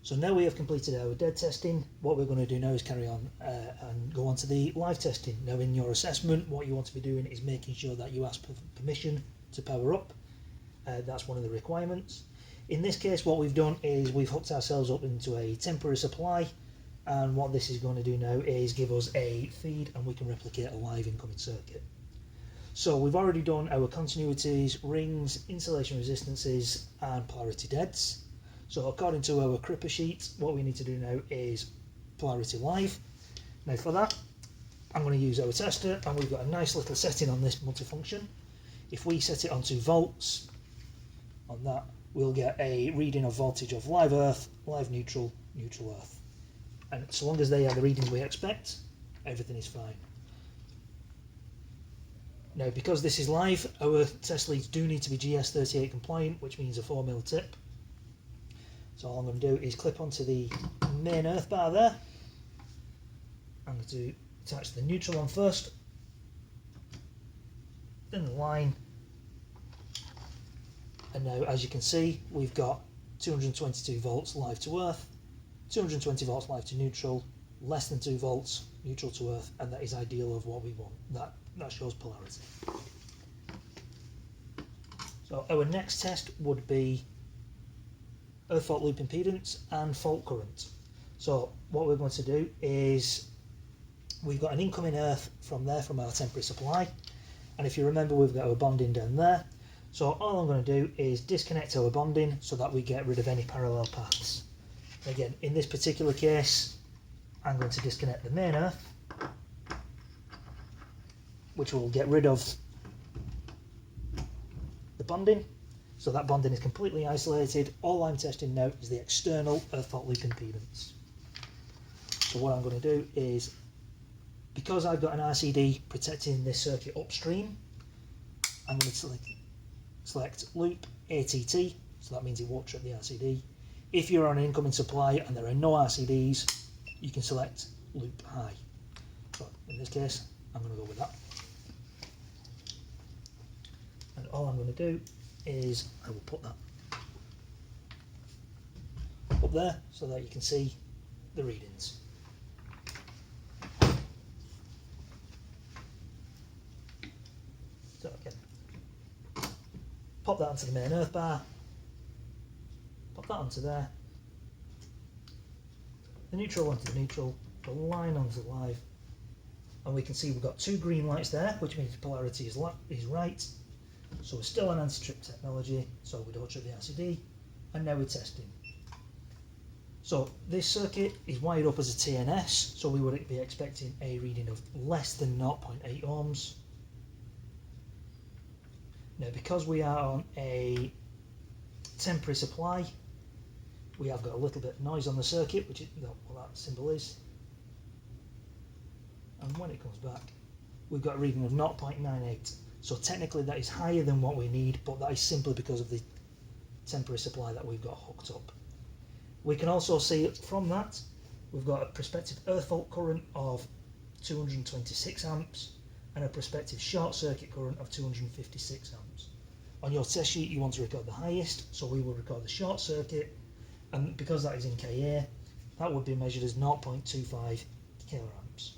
So now we have completed our dead testing. What we're going to do now is carry on and go on to the live testing. Now in your assessment, what you want to be doing is making sure that you ask permission to power up. That's one of the requirements. In this case, what we've done is we've hooked ourselves up into a temporary supply, and what this is going to do now is give us a feed, and we can replicate a live incoming circuit. So we've already done our continuities, rings, insulation resistances and polarity deads. So according to our Cripper sheet, what we need to do now is polarity live. Now for that, I'm going to use our tester, and we've got a nice little setting on this multifunction. If we set it on 2 volts, on that, we'll get a reading of voltage of live earth, live neutral, neutral earth. And so long as they are the readings we expect, everything is fine. Now, because this is live, our test leads do need to be GS38 compliant, which means a 4mm tip. So all I'm going to do is clip onto the main earth bar there. I'm going to attach the neutral on first, then the line. And now, as you can see, we've got 222 volts live to earth, 220 volts live to neutral, less than 2 volts neutral to earth, and that is ideal of what we want. That shows polarity. So our next test would be earth fault loop impedance and fault current. So what we're going to do is we've got an incoming earth from our temporary supply, and if you remember, we've got our bonding down there. So all I'm going to do is disconnect our bonding so that we get rid of any parallel paths. Again, in this particular case, I'm going to disconnect the main earth, which will get rid of the bonding. So that bonding is completely isolated. All I'm testing now is the external earth fault loop impedance. So what I'm going to do is, because I've got an RCD protecting this circuit upstream, I'm going to select loop ATT, so that means it won't trip the RCD. If you're on an incoming supply and there are no RCDs, you can select loop high. So in this case, I'm going to go with that. And all I'm going to do is I will put that up there so that you can see the readings. So again, pop that onto the main earth bar, pop that onto there, the neutral onto the neutral, the line onto the live, and we can see we've got 2 green lights there, which means polarity is right. So we're still on anti-trip technology, so we don't trip the RCD, and now we're testing. So this circuit is wired up as a TNS, so we would be expecting a reading of less than 0.8 ohms. Now, because we are on a temporary supply, we have got a little bit of noise on the circuit, which is what that symbol is. And when it comes back, we've got a reading of 0.98. So technically that is higher than what we need, but that is simply because of the temporary supply that we've got hooked up. We can also see from that, we've got a prospective earth fault current of 226 amps and a prospective short circuit current of 256 amps. On your test sheet, you want to record the highest, so we will record the short circuit, and because that is in KA, that would be measured as 0.25 kiloamps.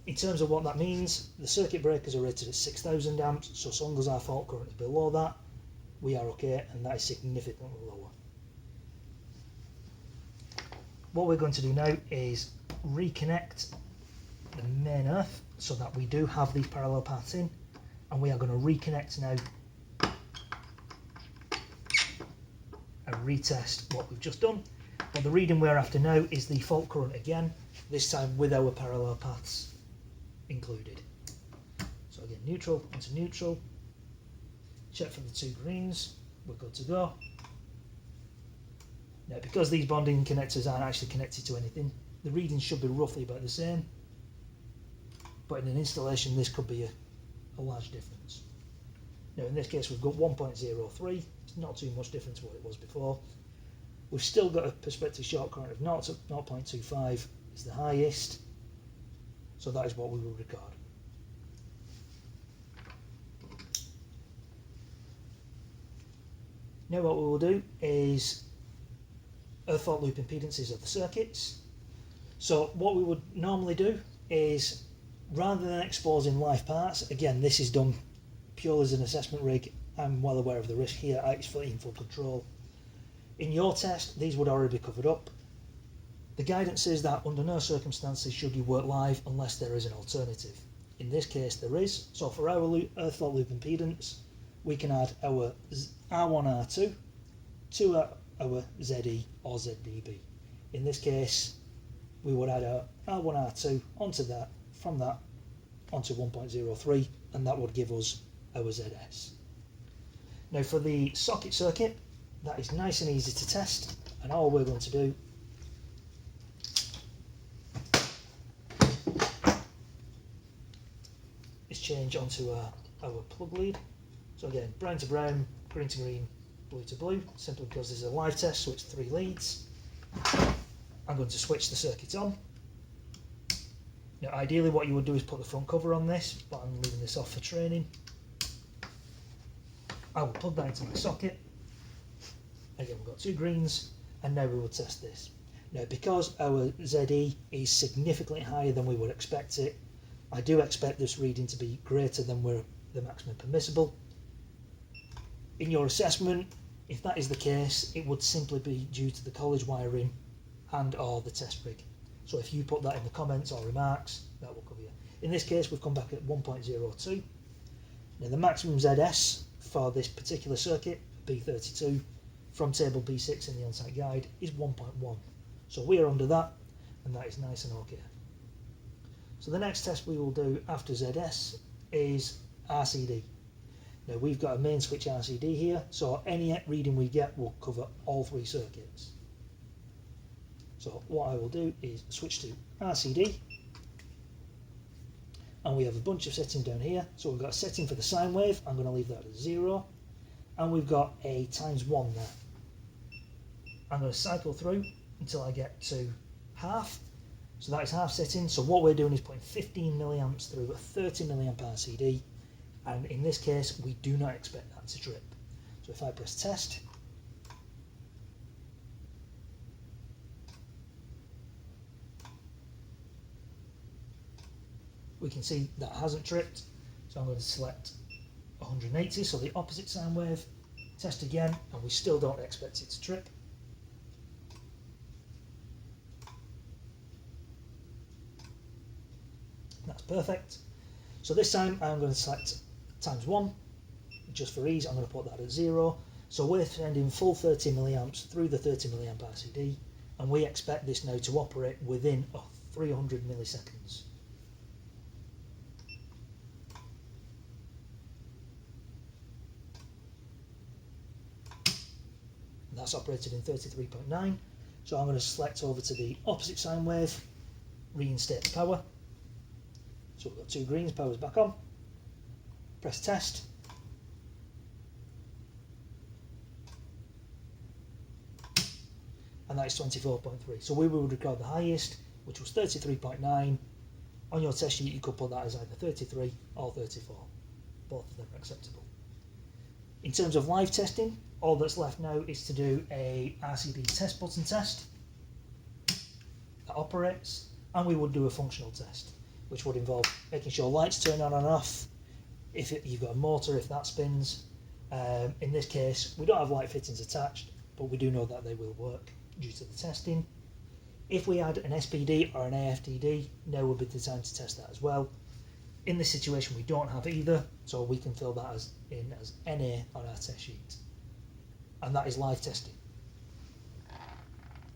In terms of what that means, the circuit breakers are rated at 6,000 amps, so as long as our fault current is below that, we are okay, and that is significantly lower. What we're going to do now is reconnect the main earth so that we do have these parallel paths in, and we are going to reconnect now and retest what we've just done. But the reading we're after now is the fault current again, this time with our parallel paths included. So again, neutral onto neutral, check for the 2 greens, we're good to go. Now, because these bonding connectors aren't actually connected to anything, the readings should be roughly about the same, but in an installation this could be a large difference. Now in this case we've got 1.03, it's not too much different to what it was before. We've still got a prospective short current of 0.25 is the highest, so that is what we will record. Now what we will do is earth fault loop impedances of the circuits. So what we would normally do is, rather than exposing live parts, again this is done purely as an assessment rig, I'm well aware of the risk here, it's fully in full control. In your test, these would already be covered up. The guidance is that under no circumstances should you work live unless there is an alternative. In this case there is, so for our earth fault loop impedance, we can add our R1R2 to our ZE or ZDB. In this case, we would add our R1R2 onto that, from that onto 1.03, and that would give us our ZS. Now for the socket circuit, that is nice and easy to test, and all we're going to do is change onto our plug lead. So again, brown to brown, green to green, blue to blue, simply because this is a live test, so it's 3 leads. I'm going to switch the circuit on. Now ideally what you would do is put the front cover on this, but I'm leaving this off for training. I will plug that into my socket. Again, we've got 2 greens, and now we will test this. Now because our ZE is significantly higher than we would expect it, I do expect this reading to be greater than the maximum permissible. In your assessment, if that is the case, it would simply be due to the college wiring and or the test rig. So if you put that in the comments or remarks, that will cover you. In this case, we've come back at 1.02. Now the maximum ZS for this particular circuit, B32, from table B6 in the on-site guide is 1.1. So we are under that, and that is nice and okay. So the next test we will do after ZS is RCD. Now we've got a main switch RCD here, so any reading we get will cover all 3 circuits. So what I will do is switch to RCD, and we have a bunch of settings down here. So we've got a setting for the sine wave, I'm going to leave that at 0, and we've got a ×1 there. I'm going to cycle through until I get to half. So that is half setting. So what we're doing is putting 15 milliamps through a 30 milliamp RCD, and in this case we do not expect that to trip. So if I press test, we can see that hasn't tripped. So I'm going to select 180, so the opposite sine wave, test again, and we still don't expect it to trip. That's perfect. So this time I'm going to select ×1, just for ease. I'm going to put that at 0. So we're sending full 30 milliamps through the 30 milliamp RCD, and we expect this now to operate within 300 milliseconds. And that's operated in 33.9. So I'm going to select over to the opposite sine wave, reinstate the power. So we've got 2 greens, power's back on. Press test. And that is 24.3. So we will record the highest, which was 33.9. On your test sheet you could put that as either 33 or 34. Both of them are acceptable. In terms of live testing, all that's left now is to do a RCD test button test that operates, and we would do a functional test, which would involve making sure lights turn on and off, if you've got a motor, if that spins. In this case, we don't have light fittings attached, but we do know that they will work due to the testing. If we add an SPD or an AFDD, now would be the time to test that as well. In this situation, we don't have either, so we can fill that in as NA on our test sheet. And that is live testing.